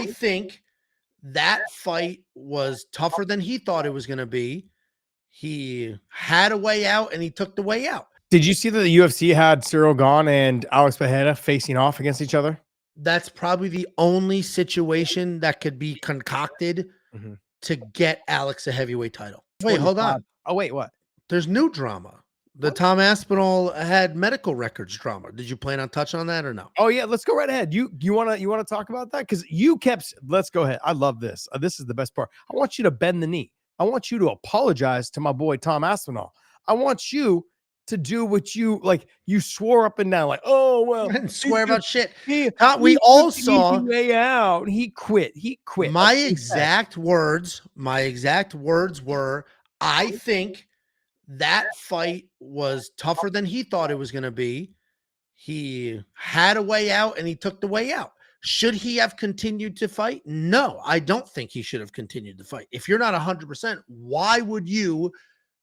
I think that fight was tougher than he thought it was going to be. He had a way out and he took the way out. Did you see that the UFC had Cyril Gane and Alex Pereira facing off against each other? That's probably the only situation that could be concocted to get Alex a heavyweight title. Wait, hold on. Oh, wait, what? There's new drama. The Tom Aspinall had medical records drama. Did you plan on touching on that or no? Oh yeah, let's go right ahead. You want to talk about that? Because let's go ahead. I love this. This is the best part. I want you to bend the knee. I want you to apologize to my boy Tom Aspinall. I want you to do what you like. You swore up and down like, oh well, I didn't swear about shit. We all saw way out. He quit. My exact words were, I think that fight was tougher than he thought it was going to be. He had a way out and he took the way out. Should he have continued to fight? No, I don't think he should have continued to fight. If you're not 100%, why would you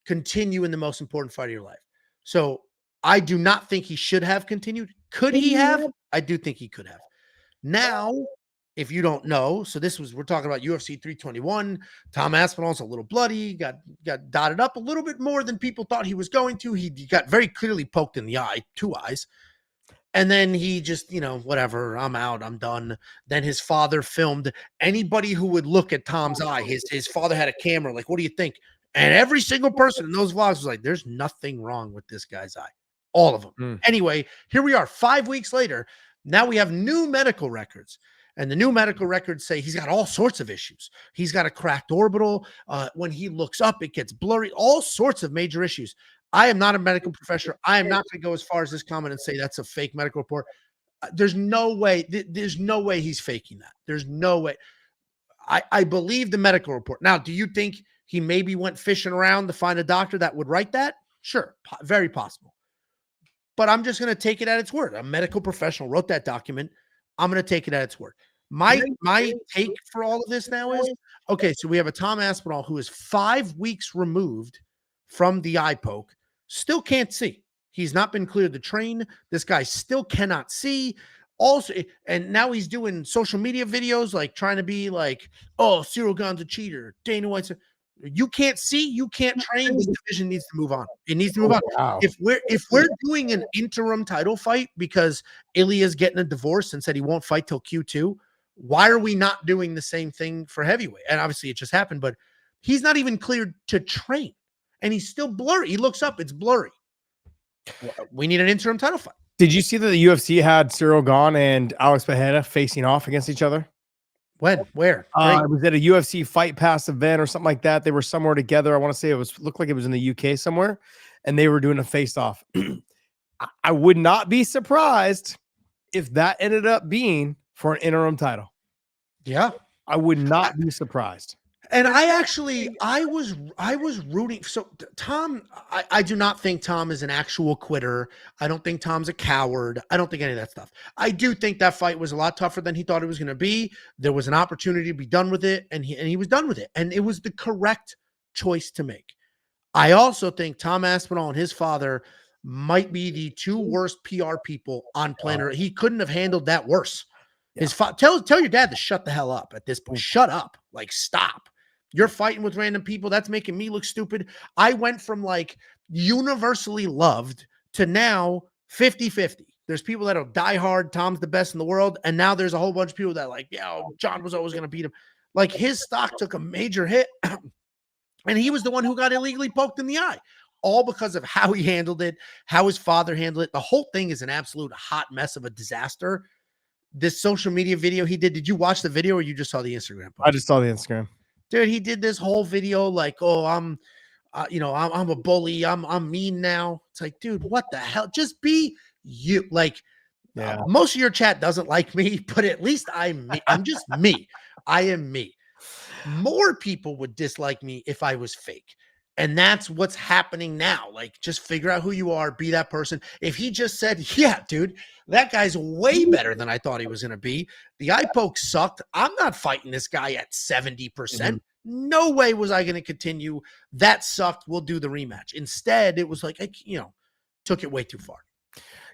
continue in the most important fight of your life? So I do not think he should have continued. Could he have? I do think he could have. Now, if you don't know, so we're talking about UFC 321. Tom Aspinall's a little bloody, got dotted up a little bit more than people thought he was going to. He got very clearly poked in the eye, 2 eyes. And then he just, whatever, I'm out, I'm done. Then his father filmed anybody who would look at Tom's eye. His father had a camera, like, what do you think? And every single person in those vlogs was like, there's nothing wrong with this guy's eye. All of them. Anyway, here we are 5 weeks later. Now we have new medical records. And the new medical records say he's got all sorts of issues. He's got a cracked orbital. When he looks up, it gets blurry. All sorts of major issues. I am not a medical professional. I am not going to go as far as this comment and say that's a fake medical report. There's no way. There's no way he's faking that. There's no way. I believe the medical report. Now, do you think he maybe went fishing around to find a doctor that would write that? Sure. Very possible. But I'm just going to take it at its word. A medical professional wrote that document. I'm going to take it at its word. My take for all of this now is, okay, so we have a Tom Aspinall who is 5 weeks removed from the eye poke, still can't see. He's not been cleared to train. This guy still cannot see. Also, and now he's doing social media videos, like trying to be like, oh, Cyril Gane's a cheater. Dana White's you can't see, you can't train. This division needs to move on. It needs to move on. Wow. If we're doing an interim title fight because Ilya's getting a divorce and said he won't fight till Q2, why are we not doing the same thing for heavyweight? And obviously it just happened, but he's not even cleared to train. And he's still blurry. He looks up, it's blurry. We need an interim title fight. Did you see that the UFC had Cyril Gane and Alex Pereira facing off against each other? When? Where? It was at a UFC Fight Pass event or something like that. They were somewhere together. I want to say looked like it was in the UK somewhere, and they were doing a face-off. I would not be surprised if that ended up being for an interim title. Yeah. I would not be surprised. And I was rooting. So Tom, I do not think Tom is an actual quitter. I don't think Tom's a coward. I don't think any of that stuff. I do think that fight was a lot tougher than he thought it was going to be. There was an opportunity to be done with it, and he was done with it. And it was the correct choice to make. I also think Tom Aspinall and his father might be the 2 worst PR people on planet Earth. He couldn't have handled that worse. Yeah. Tell your dad to shut the hell up at this point. Shut up. Like, stop. You're fighting with random people. That's making me look stupid. I went from like universally loved to now 50-50. There's people that are die hard. Tom's the best in the world. And now there's a whole bunch of people that are like, John was always going to beat him. Like, his stock took a major hit. And he was the one who got illegally poked in the eye, all because of how he handled it, how his father handled it. The whole thing is an absolute hot mess of a disaster. This social media video he did you watch the video or you just saw the Instagram post? I just saw the Instagram. Dude, he did this whole video like, oh, I'm a bully. I'm mean now. It's like, dude, what the hell? Just be you. Like, most of your chat doesn't like me, but at least I'm me. I'm just me. I am me. More people would dislike me if I was fake. And that's what's happening now. Like, just figure out who you are, be that person. If he just said, yeah, dude, that guy's way better than I thought he was going to be. The eye poke sucked. I'm not fighting this guy at 70%. No way was I going to continue. That sucked. We'll do the rematch. Instead, it was like, took it way too far.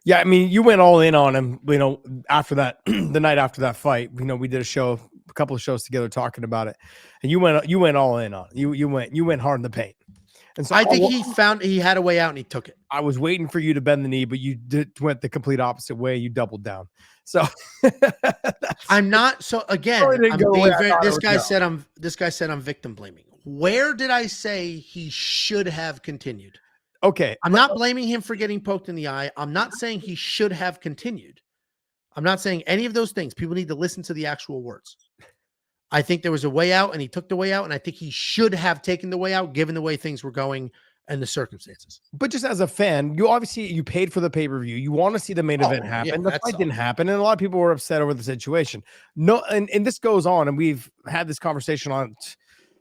Yeah, I mean, you went all in on him, after that, the night after that fight. We did a show couple of shows together talking about it, and you went all in on it. You went hard in the paint. And so I think he had a way out and he took it. I was waiting for you to bend the knee, but you went the complete opposite way. You doubled down. So I'm not. So again, this guy said I'm victim blaming. Where did I say he should have continued? Okay. I'm not blaming him for getting poked in the eye. I'm not saying he should have continued. I'm not saying any of those things. People need to listen to the actual words. I think there was a way out and he took the way out. And I think he should have taken the way out given the way things were going and the circumstances. But just as a fan, you paid for the pay-per-view. You want to see the main event happen. The fight didn't happen. And a lot of people were upset over the situation. No, and this goes on, and we've had this conversation on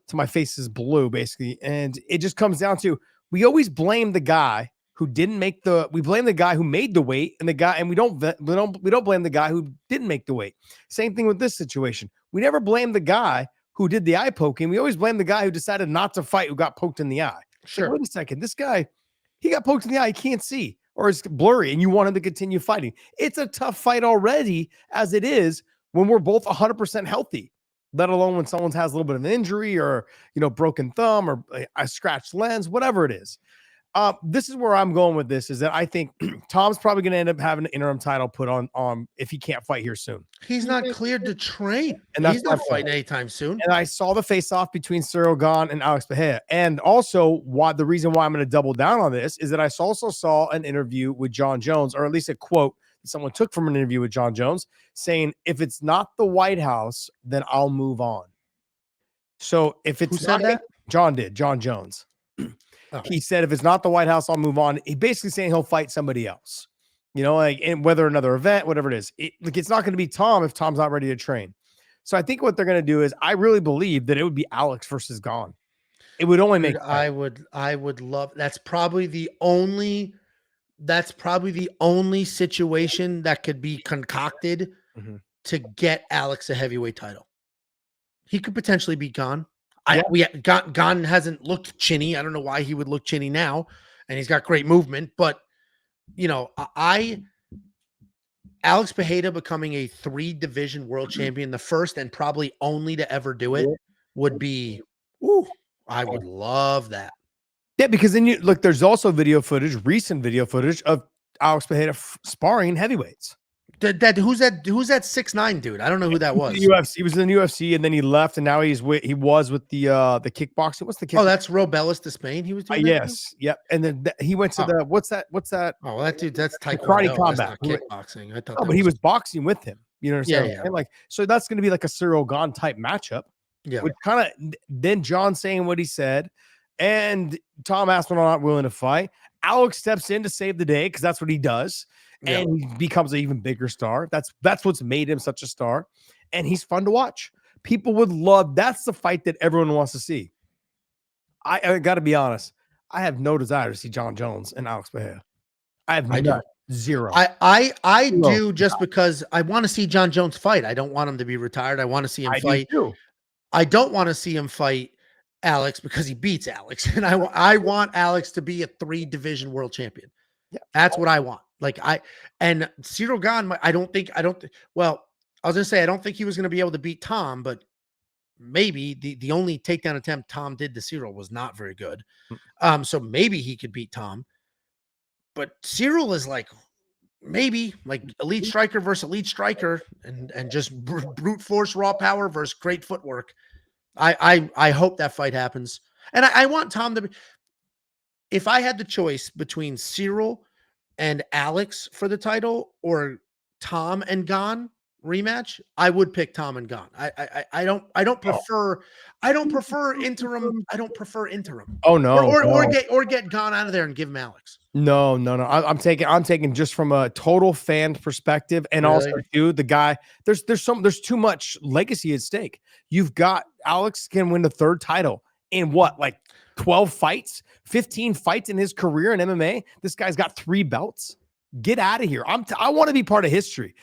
to my face is blue, basically. And it just comes down to, we always blame the guy who didn't make we blame the guy who made the weight and we don't blame the guy who didn't make the weight. Same thing with this situation. We never blame the guy who did the eye poking. We always blame the guy who decided not to fight, who got poked in the eye. Sure. Like, wait a second. This guy, he got poked in the eye. He can't see, or it's blurry, and you want him to continue fighting. It's a tough fight already as it is when we're both 100% healthy, let alone when someone has a little bit of an injury or, broken thumb or a scratched lens, whatever it is. This is where I'm going with this, is that I think Tom's probably going to end up having an interim title put on if he can't fight here soon. He's not cleared to train. And he's not fighting anytime soon. And I saw the face-off between Cyril Gane and Alex Pereira. And also, the reason why I'm going to double down on this is that I also saw an interview with John Jones, or at least a quote that someone took from an interview with John Jones, saying, if it's not the White House, then I'll move on. So if it's Who said that? John Jones. He said, if it's not the White House, I'll move on. He basically saying he'll fight somebody else, and whether another event, whatever it is. It's not going to be Tom if Tom's not ready to train. So I think what they're going to do is, I really believe that it would be Alex versus Gane. It would only make sense. I would love, that's probably the only situation that could be concocted to get Alex a heavyweight title. He could potentially be Gane. Gane hasn't looked chinny. I don't know why he would look chinny now, and he's got great movement. But Alex Pereira becoming a 3-division world champion, the first and probably only to ever do it, would be. I would love that. Yeah, because then there's also recent video footage of Alex Pereira sparring heavyweights. Who's that 6'9" dude? I don't know who that was. UFC. He was in the UFC, and then he left, and now he was with the kickboxing. What's the kickboxing? Oh, that's Robelis de Spain. He was doing yes, yep. And then he went to the what's that? Oh, that dude, that's taekwondo. Karate combat, kickboxing. I thought. Oh, but he was boxing with him. You know what I'm saying? Yeah. And so that's going to be like a Cyril Gane type matchup. Yeah. Which kind of then John saying what he said, and Tom Aspinall not willing to fight. Alex steps in to save the day because that's what he does. And he becomes an even bigger star. That's what's made him such a star. And he's fun to watch. People would love. That's the fight that everyone wants to see. I got to be honest. I have no desire to see John Jones and Alex Pereira. I have zero. I do, just because I want to see John Jones fight. I don't want him to be retired. I want to see him fight. I don't want to see him fight Alex because he beats Alex. And I want Alex to be a 3-division world champion. Yeah. That's what I want. And Cyril Gane, I was going to say, I don't think he was going to be able to beat Tom, but maybe the only takedown attempt Tom did to Cyril was not very good. So maybe he could beat Tom, but Cyril is maybe elite striker versus elite striker and just brute force, raw power versus great footwork. I hope that fight happens. And I want Tom to be, if I had the choice between Cyril and Alex for the title or Tom and Gane rematch, I would pick Tom and Gane. I don't prefer interim. I don't prefer interim. Oh no. Or get Gane out of there and give him Alex. No. I'm taking just from a total fan perspective, and also too, the guy, there's too much legacy at stake. You've got Alex can win the 3rd title in 12 fights, 15 fights in his career in MMA. This guy's got 3 belts. Get out of here. I want to be part of history.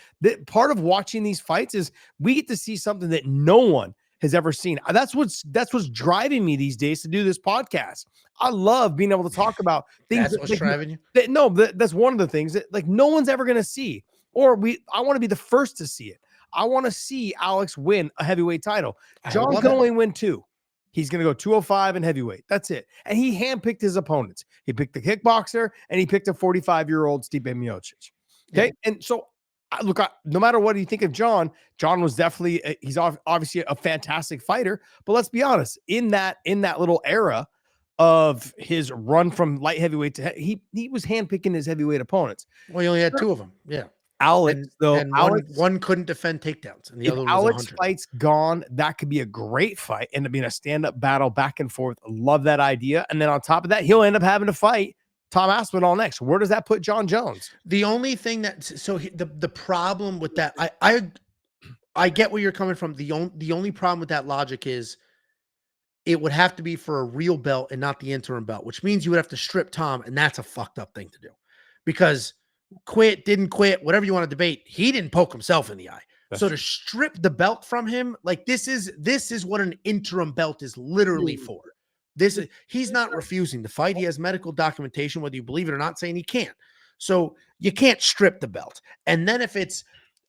Part of watching these fights is we get to see something that no one has ever seen. That's what's driving me these days to do this podcast. I love being able to talk about things. That's what's driving you? That's one of the things that no one's ever going to see. Or I want to be the first to see it. I want to see Alex win a heavyweight title. I would John love can it. only win 2. He's going to go 205 and heavyweight. That's it. And he handpicked his opponents. He picked the kickboxer and he picked a 45-year-old Stipe Miocic. Okay. Yeah. And so, look, no matter what you think of John was definitely, he's obviously a fantastic fighter. But let's be honest, in that little era of his run from light heavyweight to he was handpicking his heavyweight opponents. Well, he only had 2 of them. Yeah. Alex, And, though, and Alex, one couldn't defend takedowns, and the if other was Alex 100. fights Gone, that could be a great fight. End up being a stand-up battle back and forth. Love that idea. And then on top of that, he'll end up having to fight Tom Aspinall next. Where does that put John Jones? The only thing the problem with that, I get where you're coming from. The only problem with that logic is it would have to be for a real belt and not the interim belt, which means you would have to strip Tom, and that's a fucked up thing to do. Because didn't quit, whatever you want to debate, he didn't poke himself in the eye. So to strip the belt from him, like this is what an interim belt is literally for. He's not refusing to fight. He has medical documentation, whether you believe it or not, saying he can't. So you can't strip the belt. And then if it's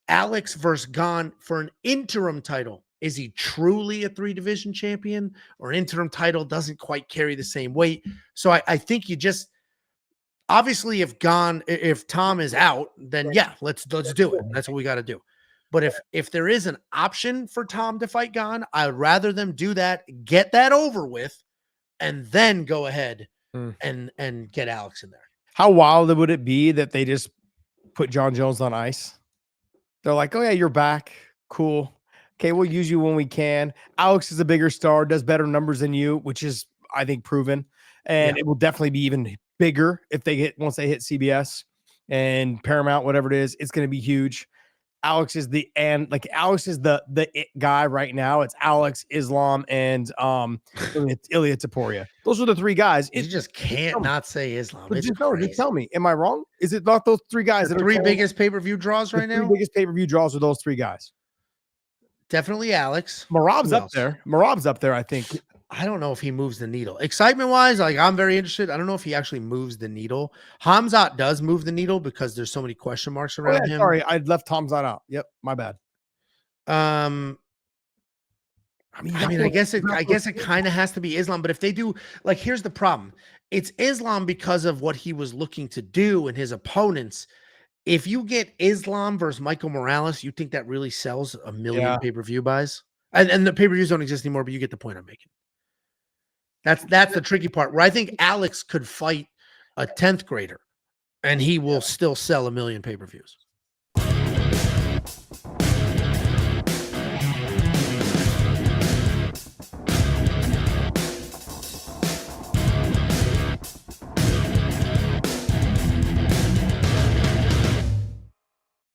Alex versus Gone for an interim title, is he truly a 3-division champion, or an interim title doesn't quite carry the same weight? So I think you just, obviously if Tom is out, then yeah, let's do it. That's what we got to do. But if there is an option for Tom to fight Gone, I would rather them do that, get that over with, and then go ahead and get Alex in there. How wild would it be that they just put John Jones on ice? They're like, oh yeah, you're back. Cool. Okay, we'll use you when we can. Alex is a bigger star, does better numbers than you, which is, I think, proven. And it will definitely be even bigger once they hit CBS and Paramount, whatever it is. It's going to be huge. Alex is the it guy right now. It's Alex, Islam, and Ilya Taporia. Those are the 3 guys. You just can't not say Islam. It's just tell me, am I wrong? Is it not those 3 guys the that are 3 biggest pay-per-view draws right now? 3 biggest pay-per-view draws are those 3 guys. Definitely Alex. Marab's up there. Marab's up there, I think. I don't know if he moves the needle. Excitement-wise, like, I'm very interested. I don't know if he actually moves the needle. Hamzat does move the needle because there's so many question marks around him. Sorry, I left Hamzat out. Yep, my bad. I guess it kind of has to be Islam, but if they do, like, here's the problem. It's Islam because of what he was looking to do and his opponents. If you get Islam versus Michael Morales, you think that really sells 1 million pay-per-view buys? And the pay-per-views don't exist anymore, but you get the point I'm making. That's the tricky part, where I think Alex could fight a 10th grader and he will still sell 1 million pay-per-views.